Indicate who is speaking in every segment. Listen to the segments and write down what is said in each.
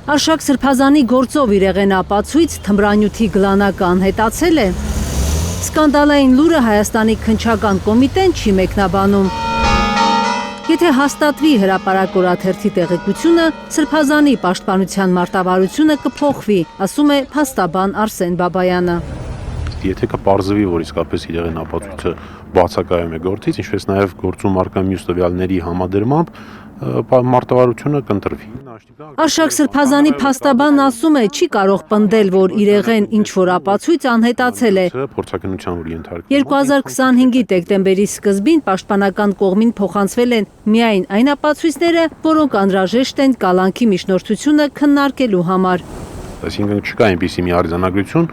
Speaker 1: Արշակ Սրբազանի գործով իրեղեն ապացույց թմրանյութի գլանակը անհետացել է։ Սկանդալային լուրը Հայաստանի քննչական կոմիտեն չի մեկնաբանում։ Եթե հաստատվի հրապարակ օրաթերթի տեղեկությունը, Սրբազանի պաշտպանության մարտավարությունը կփոխվի, ասում է փաստաբան Արսեն Բաբայանը։
Speaker 2: Եթե կպարզվի, որ իսկապես իրեղեն ապացույցը բացակայում է գործից, ինչպես նաև գործում առկա մյուս տվյալների համադրմամբ, մարտավարությունը կընտրվի։
Speaker 1: Արշակ Սրբազանի փաստաբանն ասում է, չի կարող պնդել, որ իրեղեն ինչ-որ ապացույց անհետացել է։
Speaker 2: Փորձաքննության որ ենթարկվում
Speaker 1: 2025-ի դեկտեմբերի սկզբին պաշտպանական կողմին փոխանցվել են միայն այն ապացույցները, որոնք անհրաժեշտ են կալանքի միջնորդությունը քննարկելու համար։
Speaker 2: Այսինքն չկա այնպիսի մի արձանագրություն,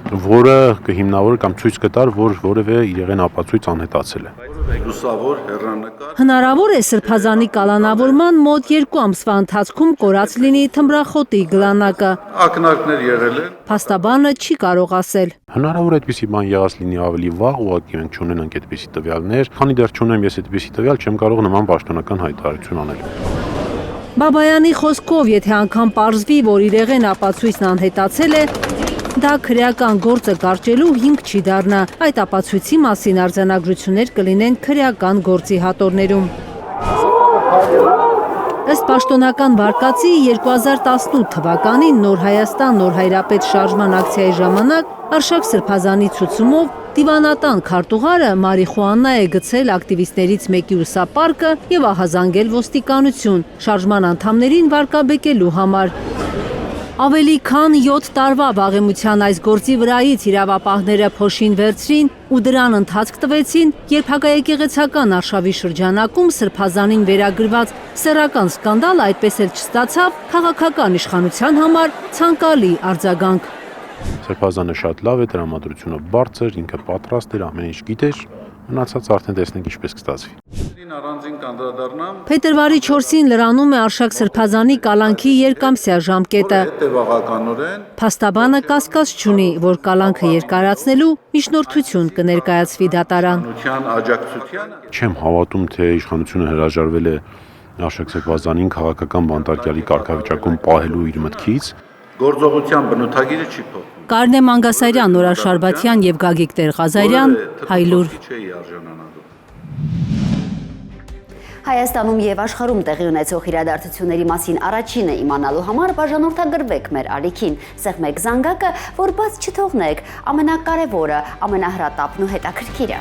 Speaker 2: որը կհիմնավորի կամ ցույց կտար, որ որևէ իրեղեն ապացույց անհետացել է։
Speaker 1: Հնարավոր է Սրբազանի կալանավորման մոտ 2 ամսվա ընթացքում կորած լինի թմրախոտի գլանակը։
Speaker 3: Ակնարկներ եղել են։
Speaker 1: Փաստաբանը չի կարող ասել։
Speaker 2: Հնարավոր է այդպիսի բան եղած լինի ավելի վաղ, ուղղակի մենք չունենանք այդպիսի տվյալներ, քանի դեռ չունեմ ես այդպիսի տվյալ, չեմ կարող նման պաշտոնական հայտարարություն անել։
Speaker 1: Բաբայանի խոսքով, եթե անգամ պարզվի, որ իրեղեն ապացույցն անհետացել է, դա քրեական գործը կարճելու հիմք չի դառնա։ Այդ ապացույցի մասին արձանագրություններ կլինեն քրեական գործի հատորներում։ Ըստ պաշտոնական վարկածի 2018 թվականին Նոր Հայաստան Նոր Հայրապետ շարժման ակցիայի ժամանակ Արշակ Սրբազանի ցուցումով դիվանատան քարտուղարը մարիխուանա է գցել ակտիվիստներից մեկի ուսապարկը եւ ահազանգել ոստիկանություն շարժման անդամներին վարկաբեկելու համար։ Ավելի քան 7 տարվա վաղեմության այս գործի վրայից իրավապահները փոշին վերցրին ու դրան ընթացք տվեցին, երբ հակաեկեղեցական արշավի շրջանակում Սրբազանին վերագրված սեռական սկանդալը այդպես էլ չստացավ քաղաքական իշխանության համար ցանկալի արձագանք։
Speaker 2: Սրբազանը շատ լավ է, տրամադրությունը բարձր, ինքը պատրաստ էր, ամեն ինչ գիտեր, մնացած արդեն տեսնենք ինչպես կստացվի։
Speaker 3: Առանձին կանդրադառնամ։
Speaker 1: Փետրվարի 4-ին լրանում է Արշակ Սրբազանի կալանքի երկամսյա ժամկետը։
Speaker 3: Հետևողականորեն
Speaker 1: Փաստաբանը կասկած չունի, որ կալանքը երկարացնելու միջնորդություն կներկայացվի դատարան։
Speaker 3: աջակցությանը
Speaker 2: Չեմ հավատում, թե իշխանությունը հրաժարվել է Արշակ Սրբազանին քաղաքական բանտարկյալի կարգավիճակում պահելու իր մտքից։
Speaker 3: գործողության բնութագիրը չի փոխվում։
Speaker 1: Կարնե Մանգասարյան, Նորա Շարբաթյան եւ Գագիկ Տեր-Ղազարյան, Հայլուր։
Speaker 4: Հայաստանում եւ աշխարհում տեղի ունեցող իրադարձությունների մասին առաջինը իմանալու համար բաժանորդագրվեք մեր ալիքին, սեղմեք զանգակը, որ բաց չթողնեք ամենակարևորը, ամենահրատապն ու հետաքրքիրը։